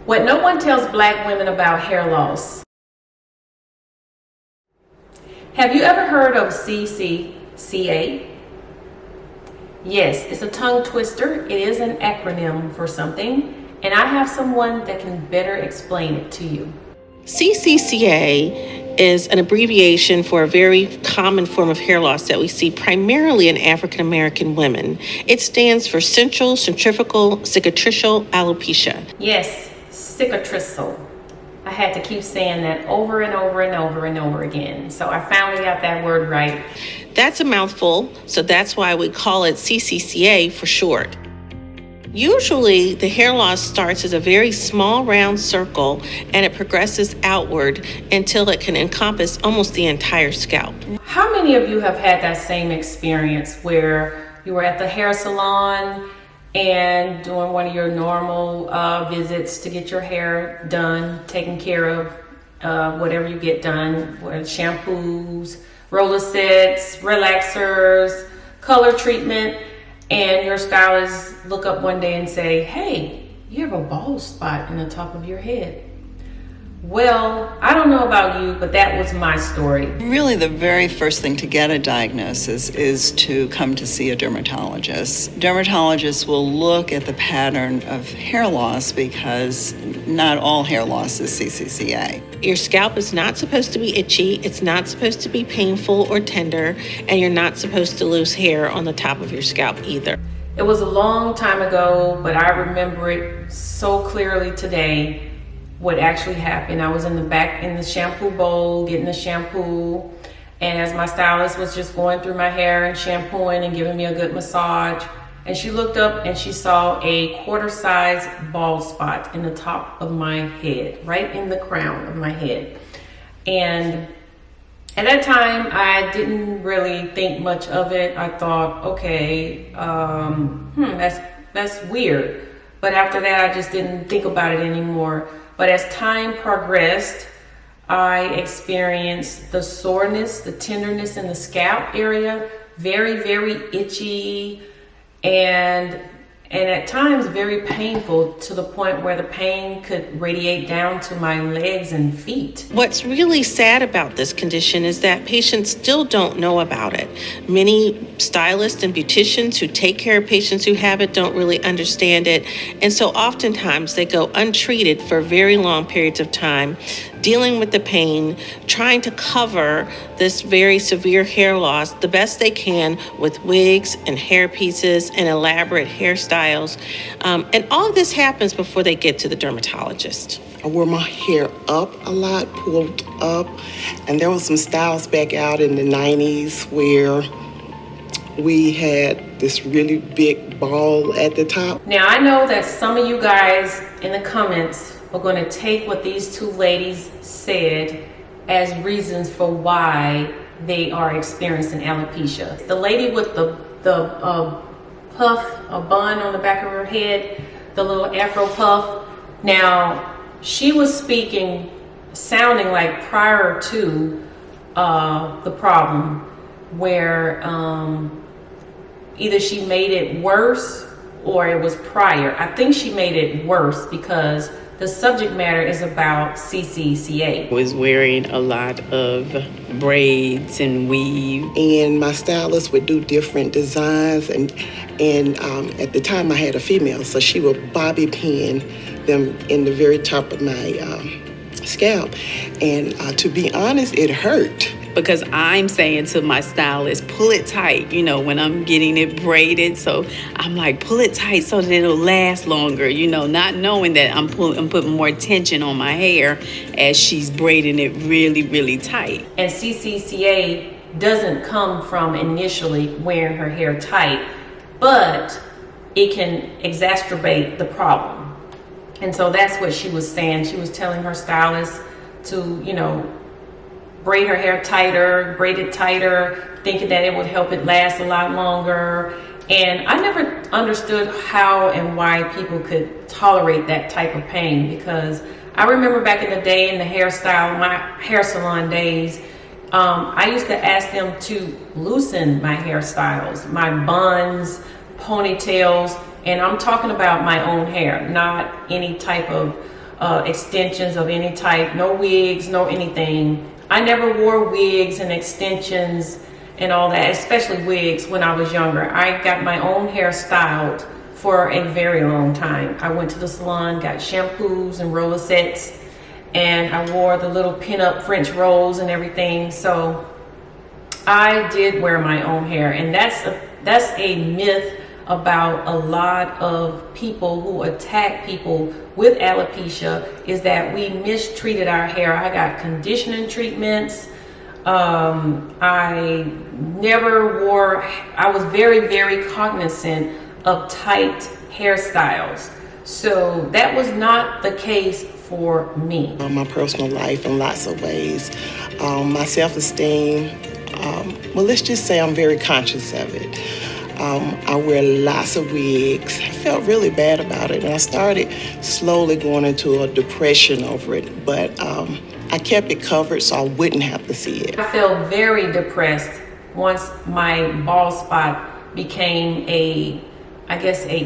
What no one tells black women about hair loss. Have you ever heard of CCCA? Yes, it's a tongue twister. It is an acronym for something, and I have someone that can better explain it to you. CCCA is an abbreviation for a very common form of hair loss that we see primarily in African American women. It stands for Central Centrifugal Cicatricial Alopecia. Yes, cicatricial. I had to keep saying that over and over and over and over again. So I finally got that word right. That's a mouthful, so that's why we call it CCCA for short. Usually, the hair loss starts as a very small round circle and it progresses outward until it can encompass almost the entire scalp. How many of you have had that same experience where you were at the hair salon and doing one of your normal visits to get your hair done, taken care of, whatever you get done, with shampoos, roller sets, relaxers, color treatment, and your stylist look up one day and say, hey, you have a bald spot in the top of your head. Well, I don't know about you, but that was my story. Really, the very first thing to get a diagnosis is to come to see a dermatologist. Dermatologists will look at the pattern of hair loss because not all hair loss is CCCA. Your scalp is not supposed to be itchy, it's not supposed to be painful or tender, and you're not supposed to lose hair on the top of your scalp either. It was a long time ago, but I remember it so clearly today. What actually happened. I was in the back in the shampoo bowl getting the shampoo, and as my stylist was just going through my hair and shampooing and giving me a good massage, and she looked up and she saw a quarter-size bald spot in the top of my head, right in the crown of my head. And at that time I didn't really think much of it. I thought, okay, that's weird. But after that I just didn't think about it anymore. But as time progressed, I experienced the soreness, the tenderness in the scalp area, very, very itchy, and at times very painful, to the point where the pain could radiate down to my legs and feet. What's really sad about this condition is that patients still don't know about it. Many stylists and beauticians who take care of patients who have it don't really understand it. And so oftentimes they go untreated for very long periods of time, dealing with the pain, trying to cover this very severe hair loss the best they can with wigs and hair pieces and elaborate hairstyles. And all of this happens before they get to the dermatologist. I wore my hair up a lot, pulled up, and there was some styles back out in the 90s where we had this really big ball at the top. Now I know that some of you guys in the comments are going to take what these two ladies said as reasons for why they are experiencing alopecia. The lady with the puff, a bun on the back of her head, the little afro puff. Now, she was speaking, sounding like prior to the problem, where either she made it worse or it was prior. I think she made it worse because the subject matter is about CCCA. Was wearing a lot of braids and weave. And my stylist would do different designs, and at the time I had a female, so she would bobby pin them in the very top of my scalp. And to be honest, it hurt. Because I'm saying to my stylist, pull it tight, when I'm getting it braided. So I'm like, pull it tight so that it'll last longer, not knowing that I'm putting more tension on my hair as she's braiding it really, really tight. And CCCA doesn't come from initially wearing her hair tight, but it can exacerbate the problem. And so that's what she was saying. She was telling her stylist to, braid her hair tighter, braid it tighter, thinking that it would help it last a lot longer. And I never understood how and why people could tolerate that type of pain, because I remember back in the day in the my hair salon days, I used to ask them to loosen my hairstyles, my buns, ponytails, and I'm talking about my own hair, not any type of extensions of any type, no wigs, no anything. I never wore wigs and extensions and all that, especially wigs when I was younger. I got my own hair styled for a very long time. I went to the salon, got shampoos and roller sets, and I wore the little pin-up French rolls and everything. So I did wear my own hair, and that's a myth about a lot of people who attack people with alopecia, is that we mistreated our hair. I got conditioning treatments. I was very, very cognizant of tight hairstyles. So that was not the case for me. My personal life in lots of ways. My self-esteem, well, let's just say I'm very conscious of it. I wear lots of wigs. I felt really bad about it, and I started slowly going into a depression over it, but I kept it covered so I wouldn't have to see it. I felt very depressed once my bald spot became a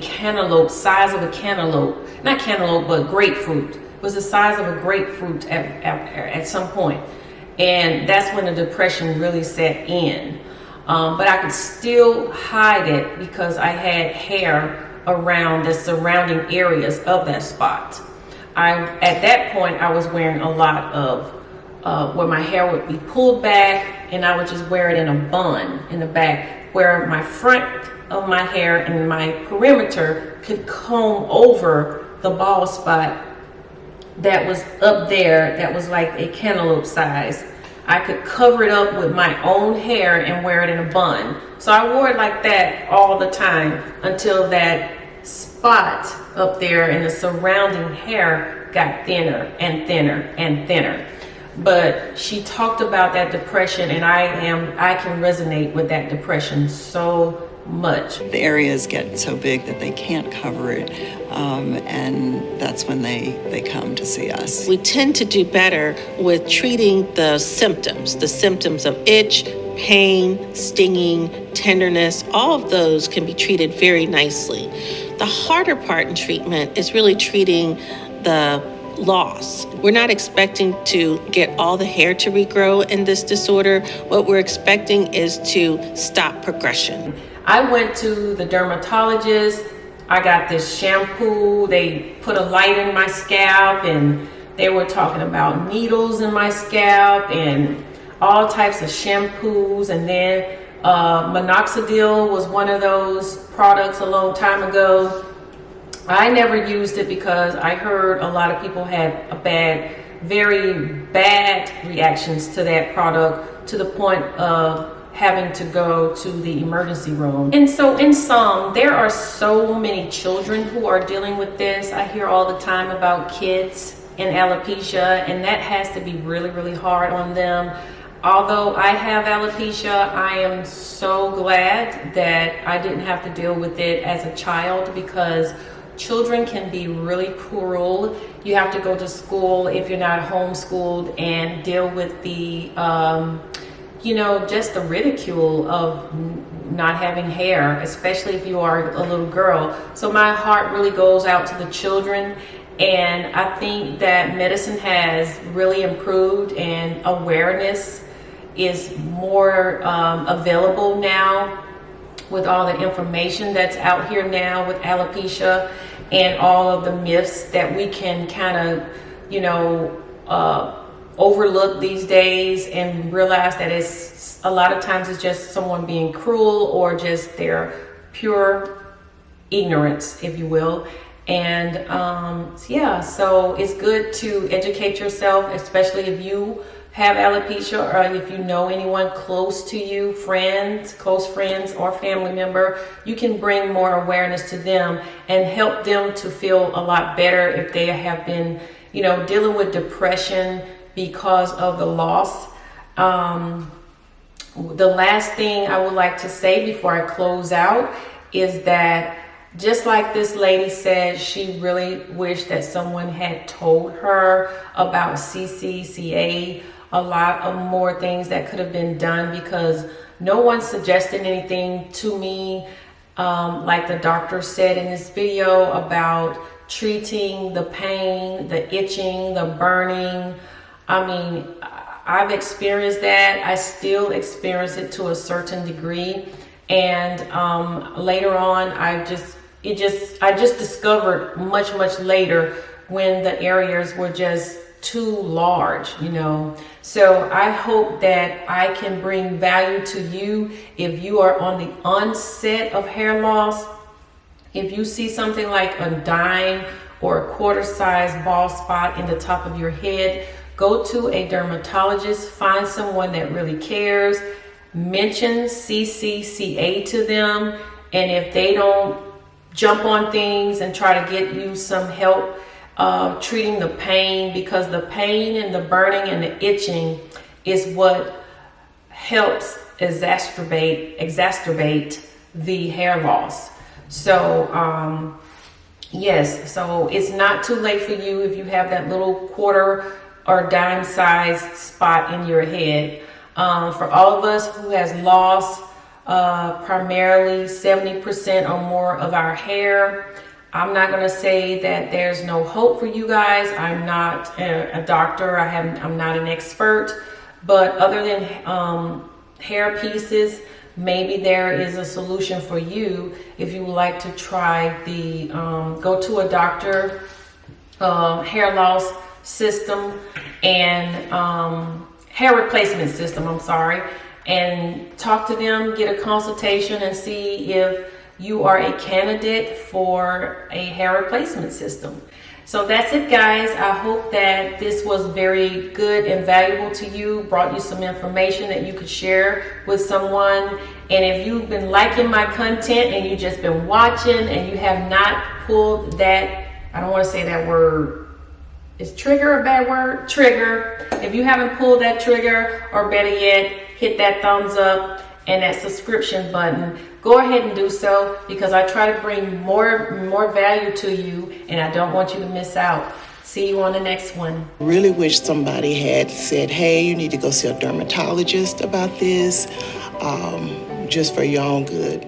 cantaloupe, size of a cantaloupe. Not cantaloupe, but grapefruit. It was the size of a grapefruit at some point. And that's when the depression really set in. But I could still hide it because I had hair around the surrounding areas of that spot. At that point, I was wearing a lot of where my hair would be pulled back, and I would just wear it in a bun in the back, where my front of my hair and my perimeter could comb over the bald spot that was up there, that was like a cantaloupe size. I could cover it up with my own hair and wear it in a bun. So I wore it like that all the time until that spot up there and the surrounding hair got thinner and thinner and thinner. But she talked about that depression, and I can resonate with that depression so much. The areas get so big that they can't cover it, and that's when they come to see us. We tend to do better with treating the symptoms of itch, pain, stinging, tenderness. All of those can be treated very nicely. The harder part in treatment is really treating the loss. We're not expecting to get all the hair to regrow in this disorder. What we're expecting is to stop progression. I went to the dermatologist. I got this shampoo. They put a light in my scalp, and they were talking about needles in my scalp and all types of shampoos. And then minoxidil was one of those products a long time ago. I never used it because I heard a lot of people had very bad reactions to that product, to the point of having to go to the emergency room. And so in sum, there are so many children who are dealing with this. I hear all the time about kids and alopecia, and that has to be really, really hard on them. Although I have alopecia, I am so glad that I didn't have to deal with it as a child, because children can be really cruel. You have to go to school if you're not homeschooled and deal with the just the ridicule of not having hair, especially if you are a little girl. So my heart really goes out to the children, and I think that medicine has really improved, and awareness is more available now with all the information that's out here now with alopecia and all of the myths that we can kind of overlook these days, and realize that it's a lot of times it's just someone being cruel, or just their pure ignorance, if you will. And so it's good to educate yourself, especially if you have alopecia, or if you know anyone close to you, close friends or family member. You can bring more awareness to them and help them to feel a lot better if they have been dealing with depression because of the loss. The last thing I would like to say before I close out is that, just like this lady said, she really wished that someone had told her about CCCA, a lot of more things that could have been done, because no one suggested anything to me. Like the doctor said in this video about treating the pain, the itching, the burning. I mean, I've experienced that. I still experience it to a certain degree. And later on, I just discovered much later when the areas were just too large, you know. So I hope that I can bring value to you if you are on the onset of hair loss. If you see something like a dime or a quarter-size bald spot in the top of your head, go to a dermatologist, find someone that really cares, mention CCCA to them, and if they don't jump on things and try to get you some help treating the pain, because the pain and the burning and the itching is what helps exacerbate the hair loss. So yes, so it's not too late for you if you have that little quarter or dime size spot in your head. For all of us who has lost primarily 70% or more of our hair, I'm not going to say that there's no hope for you guys. I'm not a doctor. I'm not an expert, but other than hair pieces, maybe there is a solution for you if you would like to try the go to a doctor, hair loss system and hair replacement system, and talk to them, get a consultation and see if you are a candidate for a hair replacement system. So that's it, guys. I hope that this was very good and valuable to you, brought you some information that you could share with someone. And if you've been liking my content and you've just been watching and you have not pulled that, I don't want to say that word, is trigger a bad word? Trigger. If you haven't pulled that trigger, or better yet, hit that thumbs up and that subscription button, go ahead and do so, because I try to bring more value to you and I don't want you to miss out. See you on the next one. Really wish somebody had said, hey, you need to go see a dermatologist about this, just for your own good.